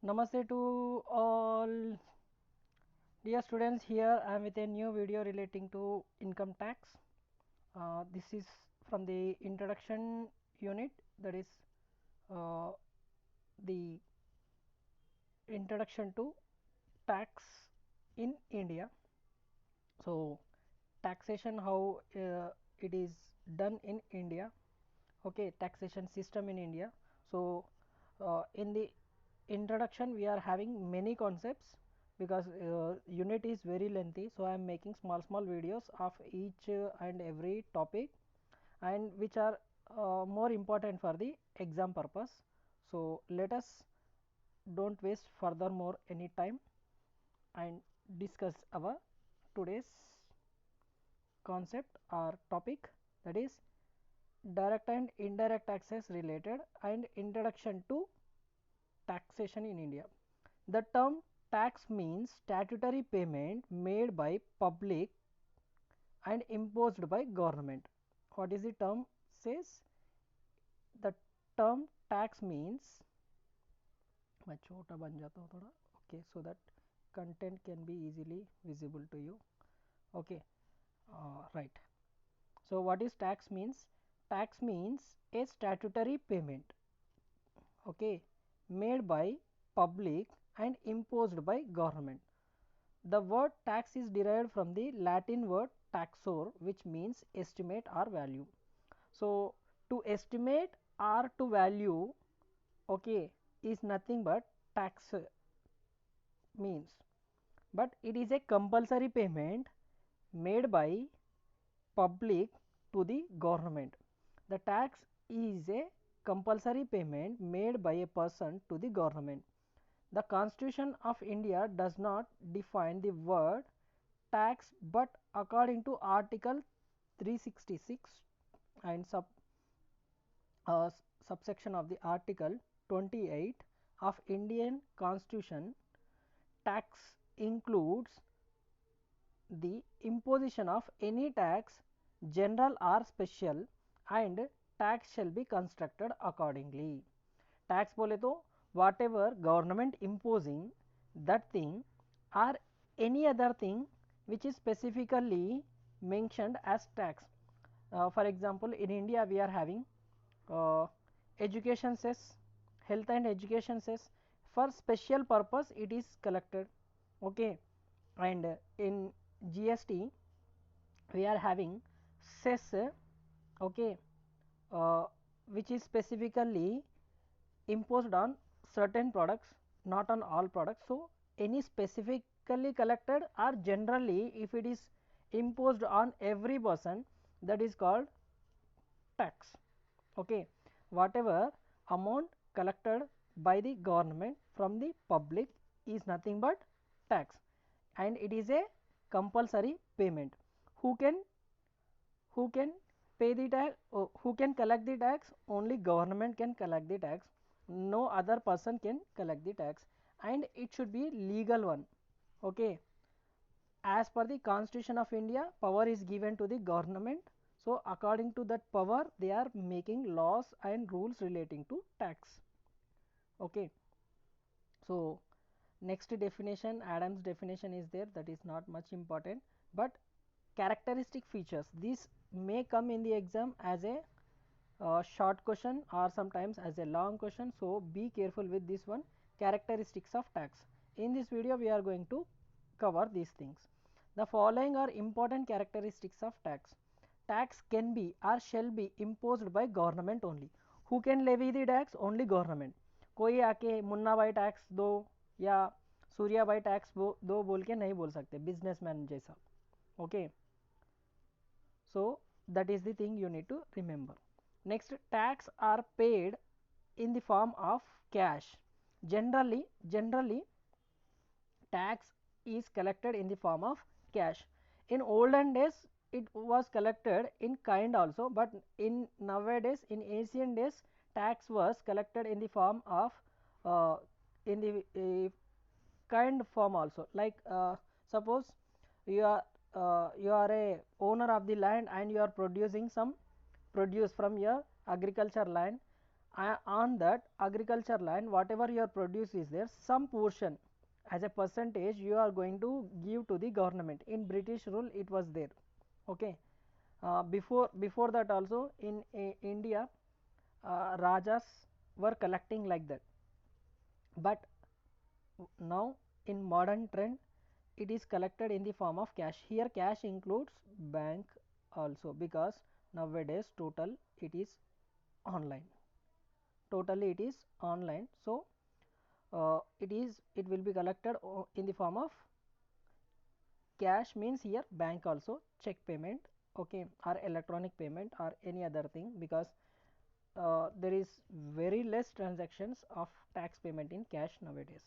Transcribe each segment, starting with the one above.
Namaste to all. Dear students, here I am with a new video relating to income tax. This is from the introduction unit, that is the introduction to tax in India. So taxation, how it is done in India. Okay, taxation system in India. So in the introduction we are having many concepts, because unit is very lengthy, so I am making small videos of each and every topic, and which are more important for the exam purpose. So let us don't waste furthermore any time and discuss our today's concept or topic, that is direct and indirect taxes related and introduction to taxation in India. The term tax means statutory payment made by public and imposed by government. What is the term says? The term tax means, मैं छोटा बन जाता हूँ थोड़ा, okay, so that content can be easily visible to you. Okay, right. So what is tax means? Tax means a statutory payment, okay, made by public and imposed by government. The word tax is derived from the Latin word taxor, which means estimate or value. So to estimate or to value, okay, is nothing but tax means, but it is a compulsory payment made by public to the government. The tax is a compulsory payment made by a person to the government. The Constitution of India does not define the word tax, but according to Article 366 and subsection of the Article 28 of Indian Constitution, tax includes the imposition of any tax, general or special, and tax shall be constructed accordingly. Tax बोले तो whatever government imposing that thing or any other thing which is specifically mentioned as tax. For example, in India we are having education cess, health and education cess. For special purpose it is collected, okay, and in GST we are having cess, okay, which is specifically imposed on certain products, not on all products. So any specifically collected or generally if it is imposed on every person, that is called tax, okay. Whatever amount collected by the government from the public is nothing but tax, and it is a compulsory payment. Who can who can pay the tax, who can collect the tax? Only government can collect the tax, no other person can collect the tax, and it should be legal one, okay. As per the Constitution of India, power is given to the government, so according to that power they are making laws and rules relating to tax, okay. So next definition, Adams definition is there, that is not much important, but characteristic features, this may come in the exam as a short question or sometimes as a long question, so be careful with this one. Characteristics of tax, in this video we are going to cover these things. The following are important characteristics of tax. Tax can be or shall be imposed by government only. Who can levy the tax? Only government. कोई आके मुन्ना भाई tax दो या सूर्या भाई tax दो बोल के नहीं बोल सकते, बिजनेसमैन जैसा, okay. So that is the thing you need to remember. Next, tax are paid in the form of cash. Generally tax is collected in the form of cash. In olden days it was collected in kind also, but in nowadays, in ancient days, tax was collected in the form of in the kind form also, like suppose you are a owner of the land and you are producing some produce from your agriculture land, on that agriculture land, whatever your produce is there, some portion as a percentage you are going to give to the government. In British rule it was there. Okay. Before that also in India, rajas were collecting like that, but now in modern trend it is collected in the form of cash. Here cash includes bank also, because nowadays total it is online, totally it is online. So it will be collected in the form of cash, means here bank also, check payment, okay, or electronic payment or any other thing, because there is very less transactions of tax payment in cash nowadays.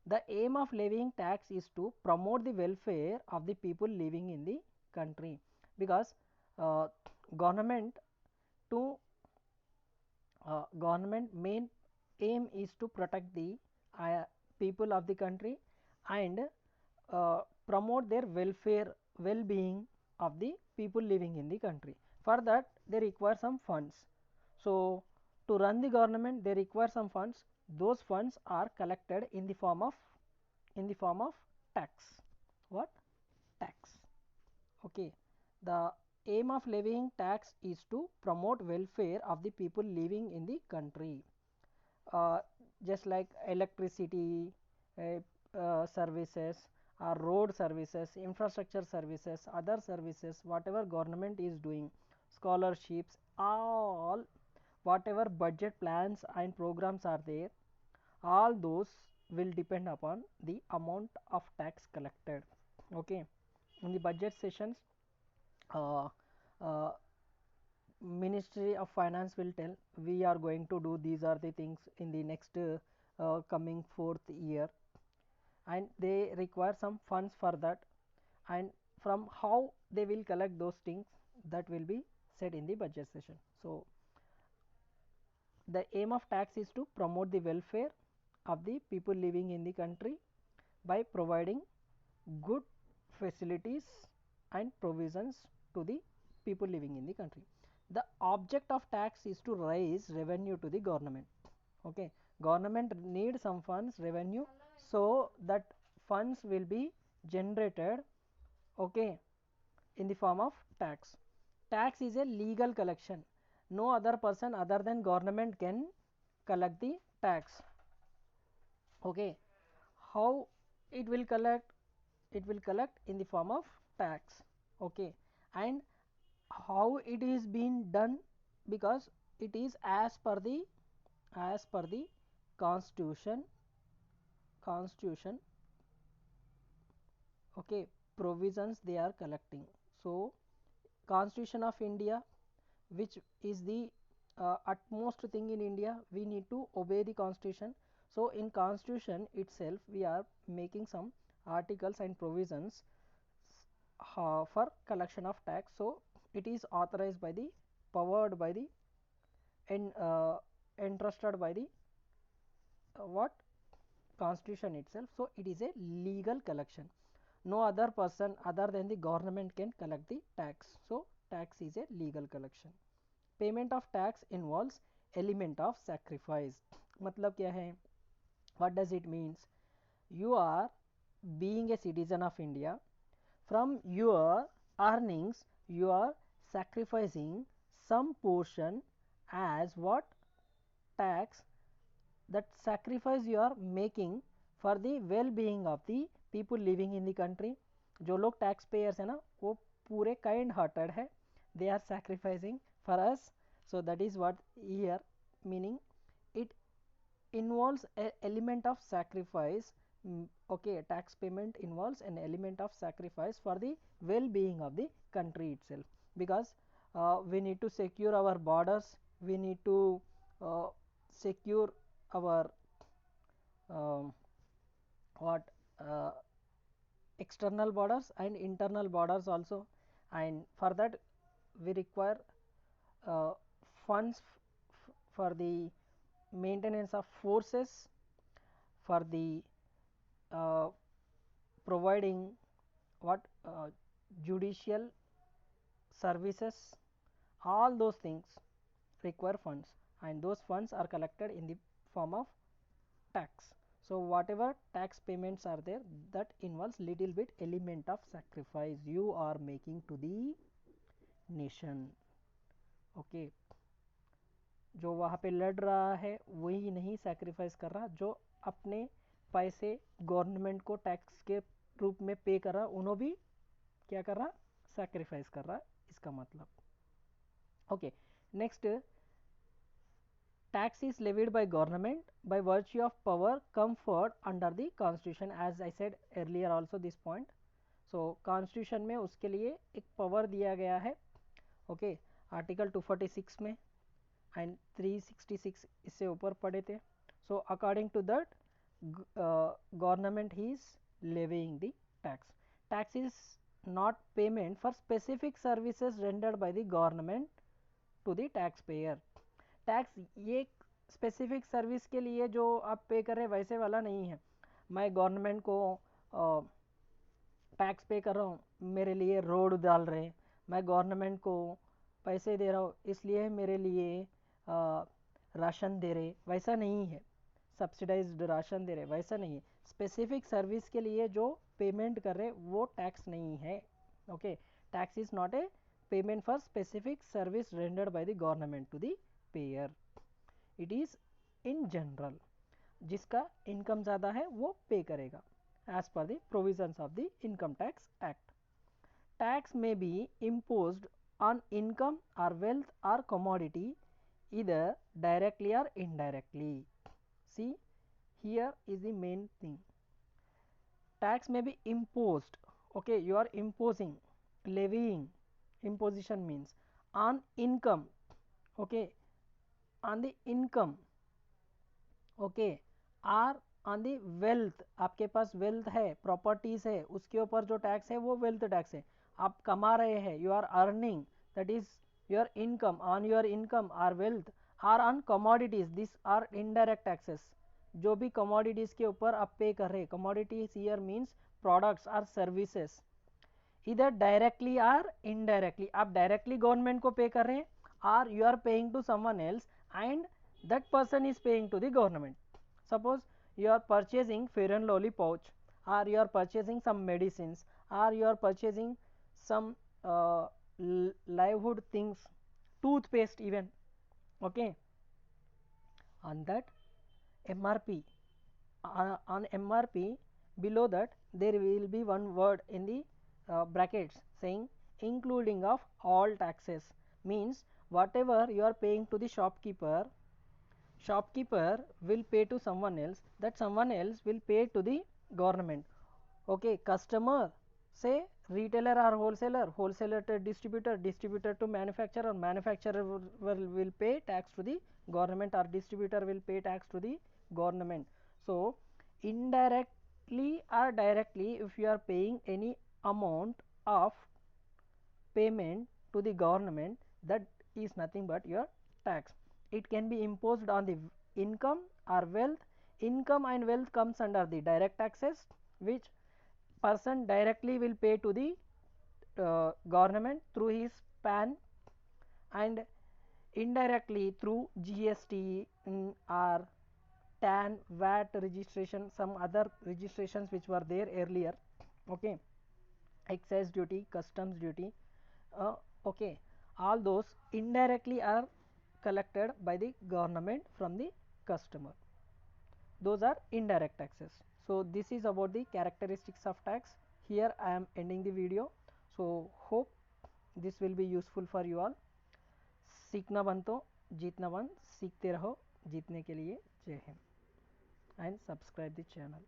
The aim of levying tax is to promote the welfare of the people living in the country, because uh, government to government main aim is to protect the uh, people of the country and promote their welfare, well-being of the people living in the country. For that they require some funds. So to run the government they require some funds. Those funds are collected in the form of tax. What? Tax. Okay. The aim of levying tax is to promote welfare of the people living in the country. uh, just like electricity services or road services, infrastructure services, other services, whatever government is doing, scholarships, all whatever budget plans and programs are there, all those will depend upon the amount of tax collected. Okay. In the budget sessions, uh, uh, Ministry of Finance will tell we are going to do these are the things in the next coming fourth year, and they require some funds for that, and from how they will collect those things, that will be said in the budget session. So the aim of tax is to promote the welfare of the people living in the country by providing good facilities and provisions to the people living in the country. The object of tax is to raise revenue to the government. Okay. Government need some funds, revenue, so that funds will be generated, okay, in the form of tax. Tax is a legal collection. No other person other than government can collect the tax. Okay. How it will collect? It will collect in the form of tax. Okay. And how it is being done? Because it is as per the constitution, okay, provisions they are collecting. So Constitution of India, which is the utmost thing in India, we need to obey the constitution. So in constitution itself we are making some articles and provisions for collection of tax. So it is authorized by the, powered by the, and entrusted by the what, constitution itself. So it is a legal collection. No other person other than the government can collect the tax. So tax is a legal collection. Payment of tax involves element of sacrifice. मतलब क्या है? What does it means? You are being a citizen of India. From your earnings you are sacrificing some portion as what? Tax. That sacrifice you are making for the well being of the people living in the country. जो लोग tax payers है ना, वो पूरे kind hearted है, they are sacrificing for us. So that is what here meaning. It involves a element of sacrifice. Okay, tax payment involves an element of sacrifice for the well being of the country itself, because we need to secure our borders, we need to uh, secure our um, what external borders and internal borders also, and for that we require uh, funds for the maintenance of forces, for the uh, providing what judicial services, all those things require funds. and those funds are collected in the form of tax. So whatever tax payments are there, that involves little bit element of sacrifice you are making to the nation. Okay, जो वहाँ पे लड़ रहा है वही नहीं sacrifice कर रहा, जो अपने पैसे गवर्नमेंट को टैक्स के रूप में पे कर रहा, उन्होंने भी क्या कर रहा, सैक्रिफाइस कर रहा, इसका मतलब. Okay, next, tax is levied by government by virtue of power conferred under the constitution, as I said earlier also this point. So constitution में उसके लिए एक power दिया गया है. ओके, आर्टिकल 246 में एंड 366 इससे ऊपर पढ़े थे. So according to that government he is levying the tax. Tax is not payment for specific services rendered by the government to the tax payer. Tax ये स्पेसिफिक सर्विस के लिए जो आप पे कर रहे हैं वैसे वाला नहीं है. मैं गवर्नमेंट को टैक्स पे कर रहा हूँ, मेरे लिए रोड डाल रहे हैं, मैं गवर्नमेंट को पैसे दे रहा हूँ इसलिए मेरे लिए राशन दे रहे, वैसा नहीं है. सब्सिडाइज्ड राशन दे रहे, वैसा नहीं है. स्पेसिफिक सर्विस के लिए जो पेमेंट कर रहे वो टैक्स नहीं है. Okay, tax is not a payment for specific service rendered by the government to the payer. It is in general, जिसका इनकम ज़्यादा है वो पे करेगा as per the provisions of the Income Tax Act. Tax may be imposed on income or wealth or commodity either directly or indirectly. See, here is the main thing. Tax may be imposed. Okay, you are imposing, levying. Imposition means on income. Okay, on the income. Okay, or on the wealth, आपके पास wealth है, properties है, उसके ऊपर जो tax है वो wealth tax है. आप कमा रहे हैं, you are earning, that is your income. On your income or wealth or on commodities, this are indirect taxes. जो भी कमोडिटीज के ऊपर आप पे कर रहे हैं, commodities here means products or services, इधर डायरेक्टली आर इनडायरेक्टली. आप डायरेक्टली गवर्नमेंट को पे कर रहे हैं, or you are paying to someone else and that person is paying to the government. Suppose you are purchasing Fair and Lovely pouch, or you are purchasing some medicines, or you are purchasing some livelihood things, toothpaste even. Okay, on that MRP, on MRP below that there will be one word in the brackets saying including of all taxes, means whatever you are paying to the shopkeeper will pay to someone else, that someone else will pay to the government. Okay, customer say retailer or wholesaler, wholesaler to distributor, distributor to manufacturer, manufacturer will pay tax to the government, or distributor will pay tax to the government. So indirectly or directly, if you are paying any amount of payment to the government, that is nothing but your tax. It can be imposed on the income or wealth. Income and wealth comes under the direct taxes, which person directly will pay to the government through his PAN, and indirectly through GST or TAN, VAT registration, some other registrations which were there earlier. Okay, excise duty, customs duty. Okay, all those indirectly are collected by the government from the customer. Those are indirect taxes. So this is about the characteristics of tax. Here I am ending the video. So hope this will be useful for you all. सीखना बंद तो जीतना बंद, सीखते रहो जीतने के लिए. जय Hind. And subscribe the channel.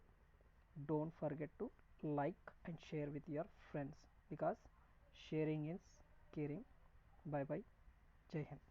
Don't forget to like and share with your friends, because sharing is caring. Bye bye. Jai Hind.